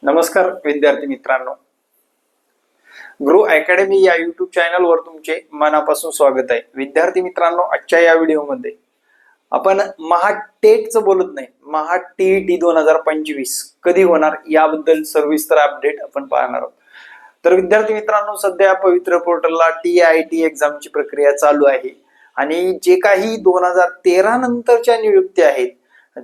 नमस्कार विद्यार्थी मित्रांनो, ग्रो अकॅडमी या युट्यूब चॅनलवर तुमचे मनापासून स्वागत आहे। विद्यार्थी मित्रांनो, आजच्या या व्हिडिओमध्ये आपण महाटेटचं बोलत नाही, महाटीईटी 2025 कधी होणार याबद्दल सविस्तर अपडेट आपण पाहणार आहोत। तर विद्यार्थी मित्रांनो, सध्या पवित्र पोर्टलला टीआयटी एक्झामची प्रक्रिया चालू आहे आणि जे काही 2013 नंतरच्या नियुक्त्या आहेत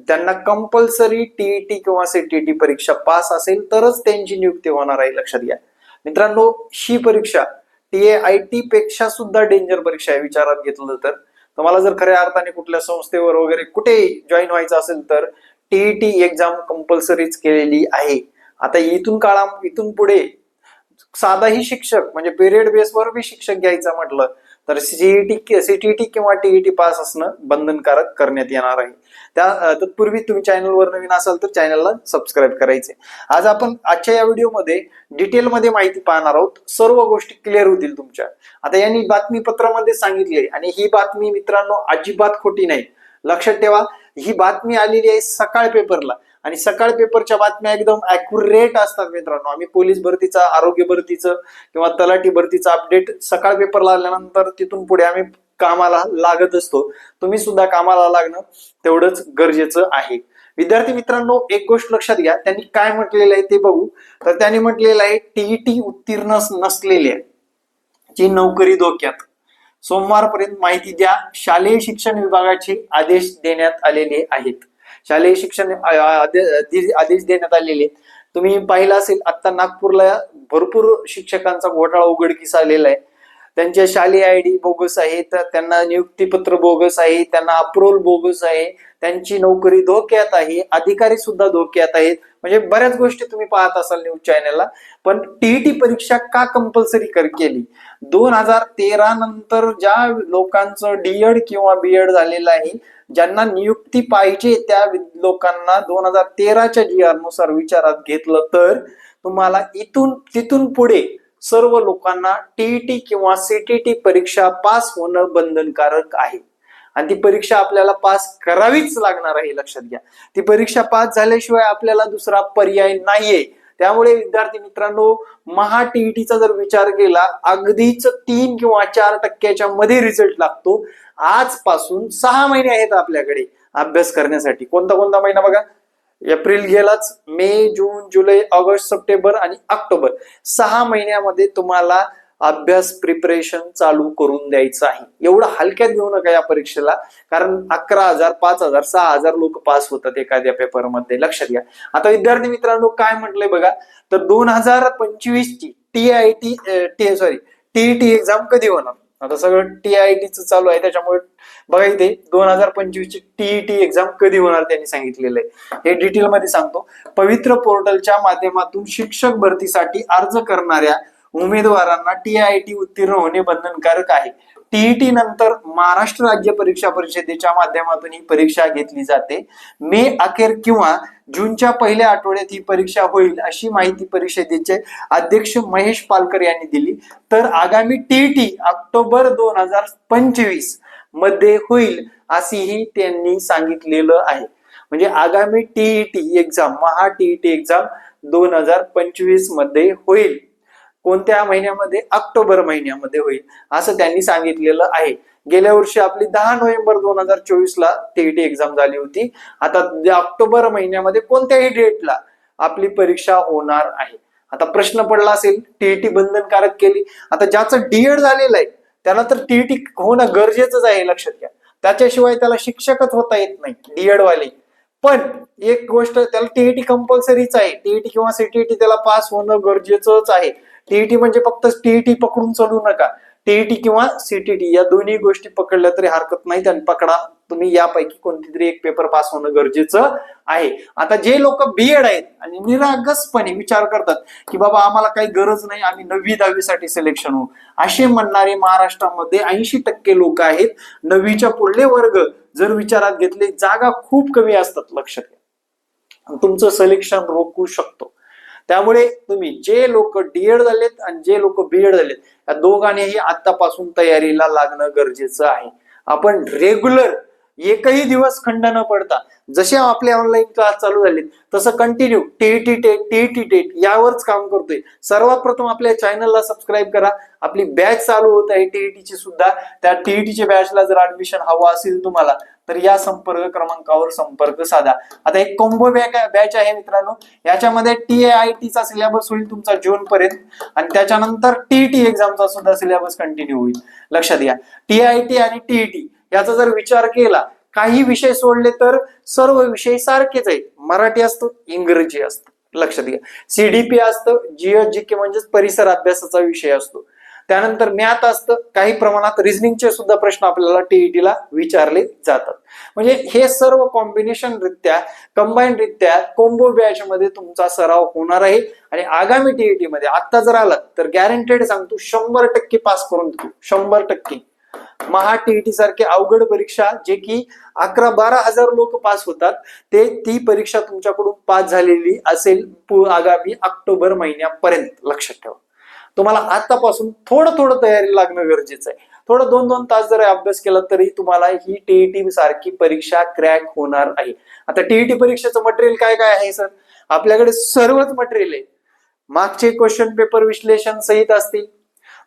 त्यांना कंपल्सरी टीईटी किंवा सीटीटी परीक्षा पास असेल तरच त्यांची नियुक्ती होणार आहे। लक्षात घ्या मित्रांनो, ही परीक्षा टीआयटी पेक्षा सुद्धा डेंजर परीक्षा आहे। विचारात घेतलं तर तुम्हाला जर खऱ्या अर्थाने कुठल्या संस्थेवर वगैरे कुठे जॉईन व्हायचं असेल तर टीईटी एक्झाम कंपल्सरीच केलेली आहे। आता इथून पुढे साधाही शिक्षक म्हणजे पिरियड बेसवर बी शिक्षक घ्यायचं म्हटलं तर सीटीटी किंवा टीईटी पास असणं बंधनकारक करण्यात येणार आहे। तत्पूर्वी तुम्ही चॅनलवर नवीन असाल तर चॅनलला सबस्क्राईब करायचे। आज आपण आजच्या या व्हिडिओमध्ये डिटेलमध्ये माहिती पाहणार आहोत, सर्व गोष्टी क्लिअर होतील तुमच्या। आता यांनी बातमीपत्रामध्ये सांगितले आणि ही बातमी मित्रांनो अजिबात खोटी नाही। लक्षात ठेवा, ही बातमी आलेली आहे सकाळ पेपरला आणि सकाळ पेपरच्या बातम्या एकदम ॲक्युरेट असतात मित्रांनो। आम्ही पोलीस भरतीचा, आरोग्य भरतीचं किंवा तलाठी भरतीचा अपडेट सकाळ पेपरला आल्यानंतर तिथून पुढे आम्ही कामाला लागत असतो। तुम्ही सुद्धा कामाला लागणं तेवढंच गरजेचं आहे। विद्यार्थी मित्रांनो, एक गोष्ट लक्षात घ्या, त्यांनी काय म्हटलेलं आहे ते बघू। तर त्यांनी म्हटलेलं आहे टीईटी उत्तीर्ण नसलेल्या ची नोकरी धोक्यात, सोमवारपर्यंत माहिती द्या। शालेय शिक्षण विभागाचे आदेश देण्यात आलेले आहेत। शालेय शिक्षण आदेश देण्यात आलेले तुम्ही पाहिलं असेल, आता नागपूरला भरपूर शिक्षकांचा घोटाळा उघडकीस आलेला आहे। त्यांचे शालेय आयडी बोगस आहेत, त्यांना नियुक्तीपत्र बोगस आहे, त्यांना अप्रूव्हल बोगस आहे, त्यांची नोकरी धोक्यात आहे, अधिकारी सुद्धा धोक्यात आहेत। म्हणजे बऱ्याच गोष्टी तुम्ही पाहत असाल न्यूज चॅनलला। पण टीईटी परीक्षा का कंपल्सरी केली? 2013 नंतर ज्या लोकांचं डीएड किंवा बीएड झालेलं आहे, ज्यांना नियुक्ती पाहिजे त्या लोकांना 2013च्या जीआर नुसार विचारात घेतलं तर तुम्हाला तिथून पुढे सर्व लोकांना टीईटी किंवा सीटीटी परीक्षा पास होणं बंधनकारक आहे आणि ती परीक्षा आपल्याला पास करावीच लागणार आहे। लक्षात घ्या, ती परीक्षा पास झाल्याशिवाय आपल्याला दुसरा पर्याय नाहीये। त्यामुळे विद्यार्थी मित्रांनो, महाटीईटीचा जर विचार केला अगदीच 3 किंवा 4% मध्ये रिझल्ट लागतो। आजपासून 6 महिने आहेत आपल्याकडे अभ्यास करण्यासाठी। कोणता महिना बघा, एप्रिल गेलाच, मे, जून, जुलै, ऑगस्ट, सप्टेंबर आणि ऑक्टोबर, 6 महिन्यामध्ये तुम्हाला अभ्यास प्रिपरेशन चालू करून द्यायचं आहे। एवढं हलक्यात घेऊ नका या परीक्षेला, कारण 11,000, 5,000, 6,000 लोक पास होतात एखाद्या पेपरमध्ये। लक्षात घ्या। आता विद्यार्थी मित्रांनो काय म्हटलंय बघा, तर 2025 ची टीईटी एक्झाम कधी होणार? आता सगळं टीआयटीचं चालू आहे, त्याच्यामुळे बघा इथे 2025 ची टीईटी एक्झाम कधी होणार त्यांनी सांगितलेलं आहे। हे डिटेल मध्ये सांगतो। पवित्र पोर्टलच्या माध्यमातून शिक्षक भरतीसाठी अर्ज करणाऱ्या उमेदवारांना टीआयटी उत्तीर्ण होणे बंधनकारक आहे। टीईटी नंतर महाराष्ट्र राज्य परीक्षा परिषदेच्या माध्यमातून ही परीक्षा घेतली जाते। मे अखेर किंवा जूनच्या पहिल्या आठवड्यात ही परीक्षा होईल अशी माहिती परिषदेचे अध्यक्ष महेश पालकर यांनी दिली। तर आगामी टीईटी ऑक्टोबर 2025 मध्ये होईल असेही त्यांनी सांगितलेलं आहे। म्हणजे आगामी टीईटी एक्झाम, महाटीईटी एक्झाम 2025 मध्ये होईल। कोणत्या महिन्यामध्ये? ऑक्टोबर महिन्यामध्ये होईल असं त्यांनी सांगितलेलं आहे। गेल्या वर्षी आपली 10 नोव्हेंबर 2024 ला टीईटी एक्झाम झाली होती। आता ऑक्टोबर महिन्यामध्ये कोणत्याही डेटला आपली परीक्षा होणार आहे। आता प्रश्न पडला असेल, टीईटी बंधनकारक केली, आता ज्याचं डीएड झालेलं आहे त्याला तर टीईटी होणं गरजेचंच आहे। लक्षात घ्या, त्याच्याशिवाय त्याला शिक्षकच होता येत नाही डीएड वाले। पण एक गोष्ट, त्याला टीईटी कंपल्सरीच आहे। टीईटी किंवा सीटीटी त्याला पास होणं गरजेचंच आहे। टीईटी म्हणजे फक्त टीईटी पकडून चढू नका, टीईटी किंवा सीटीटी या दोन्ही गोष्टी पकडल्या तरी हरकत नाही, आणि पकडा तुम्ही यापैकी कोणती तरी एक पेपर पास होणं गरजेचं आहे। आता जे लोक बीएड आहेत आणि निरागसपणे विचार करतात की बाबा आम्हाला काही गरज नाही, आम्ही 9वी 10वी साठी सिलेक्शन होऊ, असे म्हणणारे महाराष्ट्रामध्ये 80% लोक आहेत। 9वीच्या पुढले वर्ग जर विचारात घेतले, जागा खूप कमी असतात। लक्षात घ्या, तुमचं सिलेक्शन रोखू शकतो। त्यामुळे तुम्ही जे लोक डीएड झालेत आणि जे लोक बीएड झालेत या दोघांनीही आतापासून तयारीला लागणं गरजेचं आहे। आपण रेग्युलर एकही दिवस खंड न पडता जसे आपले ऑनलाईन क्लास चालू झाले तसं कंटिन्यू टीईटी टेट यावरच काम करतोय. सर्वात प्रथम आपल्या चॅनलला सबस्क्राईब करा. आपली बॅच चालू होत आहे टीईटीची सुद्धा. त्या टीईटीच्या बॅचला जर ऍडमिशन हवं असेल तुम्हाला तर या संपर्क क्रमांकावर संपर्क साधा. आता एक कॉम्बो बॅच आहे मित्रांनो. याच्यामध्ये TIITचा सिलेबस होईल तुमचा जून पर्यंत आणि त्याच्यानंतर टीईटी एक्झामचा सुद्धा सिलेबस कंटिन्यू होईल. लक्षात घ्या, TIIT आणि टीईटी याचा जर विचार केला, काही विषय सोडले तर सर्व विषय सारखेच आहेत. मराठी असतो, इंग्रजी असतं. लक्षात घ्या, CDP असतं, GK म्हणजेच परिसर अभ्यासाचा विषय असतो. त्यानंतर मॅथ असतं, काही प्रमाणात रिझनिंगचे सुद्धा प्रश्न आपल्याला टीईटीला विचारले जातात. म्हणजे हे सर्व कॉम्बिनेशन रित्या कंबाईन रित्या कॉम्बो बॅच मध्ये तुमचा सराव होणार आहे आणि आगामी टीईटी मध्ये आता जर आला तर गॅरंटेड सांगतो 100% पास करून देतो. 100%. महा टीईटी सारखी अवघड परीक्षा जे की 11-12 हजार लोक पास होतात ती परीक्षा तुमच्याकडून पास झालेली असेल आगामी ऑक्टोबर महिन्यापर्यंत. लक्षात ठेवा, तुम्हाला आतापासून थोडं तयारी लागणं गरजेचं आहे. थोडं 2-2 तास जर अभ्यास केला तरी तुम्हाला ही टीईटी सारखी परीक्षा क्रॅक होणार आहे. आता टीईटी परीक्षेचं मटेरियल काय काय आहे सर? आपल्याकडे सर्वच मटेरियल आहे. मागचे क्वेश्चन पेपर विश्लेषण सहित असतील.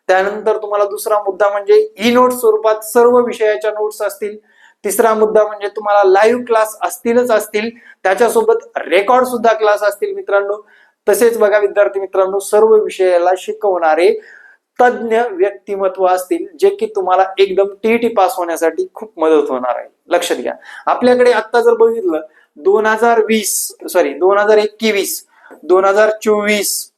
त्यानंतर तुम्हाला दुसरा मुद्दा म्हणजे ई नोट स्वरूपात सर्व विषयाच्या नोट्स असतील. तिसरा मुद्दा म्हणजे तुम्हाला लाईव्ह क्लास असतील. त्याच्यासोबत रेकॉर्ड सुद्धा क्लास असतील मित्रांनो. तसेच बघा विद्यार्थी मित्रांनो, सर्व विषयाला शिकवणारे तज्ञ व्यक्तिमत्व असतील जे की तुम्हाला एकदम टीईटी पास होण्यासाठी खूप मदत होणार आहे. लक्षात घ्या, आपल्याकडे आता जर बघितलं 2021, 2024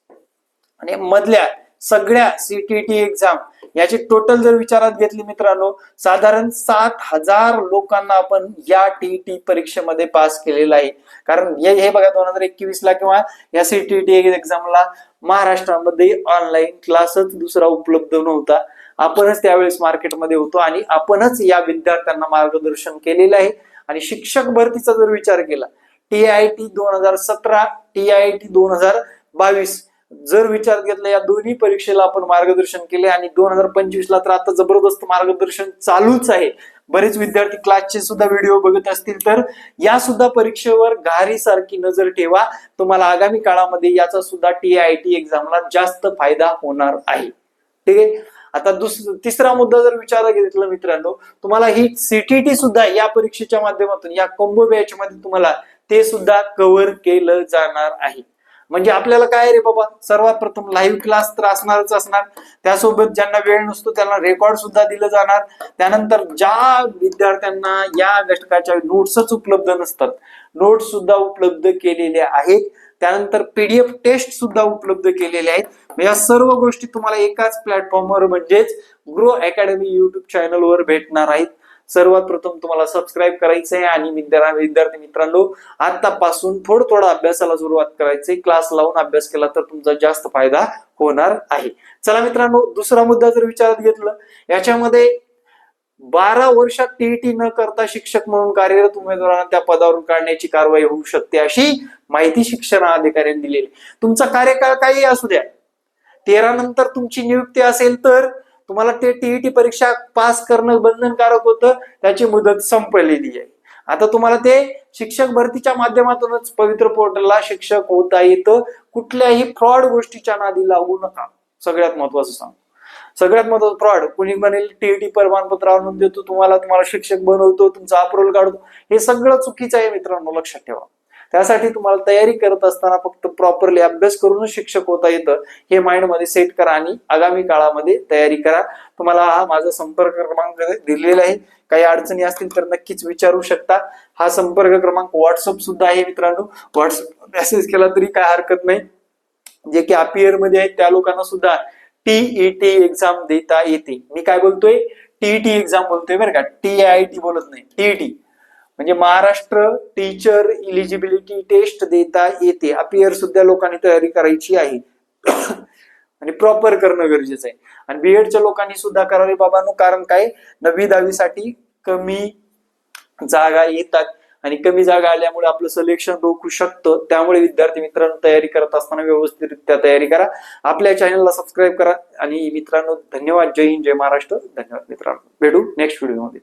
आणि मधल्या सगळ्या CTT एक्झाम याची टोटल जर विचारात घेतली मित्रांनो, साधारण 7,000 लोकांना आपण या टीईटी परीक्षेमध्ये पास केलेलं आहे. कारण हे बघा 2021 ला किंवा या CTT एक्झामला महाराष्ट्रामध्ये ऑनलाईन क्लासच दुसरा उपलब्ध नव्हता. आपणच त्यावेळेस मार्केटमध्ये होतो आणि आपणच या विद्यार्थ्यांना मार्गदर्शन केलेलं आहे. आणि शिक्षक भरतीचा जर विचार केला, TIIT 2017, TIIT 2022 जर विचार घेतला, या दोन्ही परीक्षेला आपण मार्गदर्शन केले आणि 2025 ला तर आता जबरदस्त मार्गदर्शन चालूच आहे. बरेच विद्यार्थी क्लासचे सुद्धा व्हिडिओ बघत असतील तर या सुद्धा परीक्षेवर घारी सारखी नजर ठेवा. तुम्हाला आगामी काळामध्ये याचा सुद्धा TIIT एक्झामला जास्त फायदा होणार आहे. ठीक आहे. आता तिसरा मुद्दा जर विचारात घेतला मित्रांनो, तुम्हाला ही CTT सुद्धा या परीक्षेच्या माध्यमातून या कॉम्बो बॅच मध्ये तुम्हाला ते सुद्धा कव्हर केलं जाणार आहे. म्हणजे आपल्याला काय रे बाबा, सर्वात प्रथम लाईव्ह क्लास तर असणारच असणार. त्यासोबत ज्यांना वेळ नसतो त्यांना रेकॉर्ड सुद्धा दिलं जाणार. त्यानंतर ज्या विद्यार्थ्यांना या घटकाच्या नोट्सच उपलब्ध नसतात, नोट्स सुद्धा उपलब्ध केलेल्या आहेत. त्यानंतर PDF टेस्ट सुद्धा उपलब्ध केलेले आहेत. या सर्व गोष्टी तुम्हाला एकाच प्लॅटफॉर्मवर म्हणजेच ग्रो अकॅडमी युट्यूब चॅनलवर भेटणार आहेत. सर्वात प्रथम तुम्हाला सबस्क्राईब करायचं आहे आणि विद्यार्थी मित्रांनो, आतापासून थोडं अभ्यासाला सुरुवात करायचंय. क्लास लावून अभ्यास केला तर तुमचा जास्त फायदा होणार आहे. चला मित्रांनो, दुसरा मुद्दा जर विचारात घेतलं, याच्यामध्ये 12 वर्षात TIIT न करता शिक्षक म्हणून कार्यरत उमेदवारांना त्या पदावरून काढण्याची कारवाई होऊ शकते अशी माहिती शिक्षण अधिकाऱ्यांनी दिलेली. तुमचा कार्यकाळ काही असू द्या, 13 नंतर तुमची नियुक्ती असेल तर तुम्हाला ते TIIT परीक्षा पास करणं बंधनकारक होतं. त्याची मुदत संपलेली आहे. आता तुम्हाला ते शिक्षक भरतीच्या माध्यमातूनच पवित्र पोर्टलला शिक्षक होता येतं. कुठल्याही फ्रॉड गोष्टीच्या नादी लागू नका. सगळ्यात महत्वाचं सांग, सगळ्यात महत्वाचं फ्रॉड कोणी म्हणेल TIIT प्रमाणपत्र आणून देतो तुम्हाला शिक्षक बनवतो, तुमचा अप्रूव्हल काढतो, हे सगळं चुकीचं आहे मित्रांनो. लक्षात ठेवा, त्यासाठी तुम्हाला तयारी करत असताना फक्त प्रॉपरली अभ्यास करूनच शिक्षक होता येतं हे माइंड मध्ये सेट करा आणि आगामी काळामध्ये तयारी करा. तुम्हाला हा माझा संपर्क क्रमांक दिलेला आहे. काही अडचणी असतील तर नक्कीच विचारू शकता. हा संपर्क क्रमांक व्हॉट्सअप सुद्धा आहे मित्रांनो. व्हॉट्सअप मेसेज केला तरी काय हरकत नाही. जे की अपियर मध्ये आहेत त्या लोकांना सुद्धा TET एक्झाम देता येते. मी काय बोलतोय, TET एक्झाम बोलतोय बरं का, TIIT बोलत नाही. TET म्हणजे महाराष्ट्र टीचर इलिजिबिलिटी टेस्ट देता येते. अपियर सुद्धा लोकांनी तयारी करायची आहे आणि प्रॉपर करणं गरजेचं आहे. आणि बीएडच्या लोकांनी सुद्धा करावे बाबांनो, कारण काय 9वी-10वी साठी कमी जागा येतात आणि कमी जागा आल्यामुळे आपलं सिलेक्शन रोखू शकतं. त्यामुळे विद्यार्थी मित्रांनो, तयारी करत असताना व्यवस्थितरित्या तयारी करा. आपल्या चॅनलला सबस्क्राईब करा आणि मित्रांनो धन्यवाद. जय हिंद, जय महाराष्ट्र. धन्यवाद मित्रांनो. भेटू नेक्स्ट व्हिडिओ मध्ये.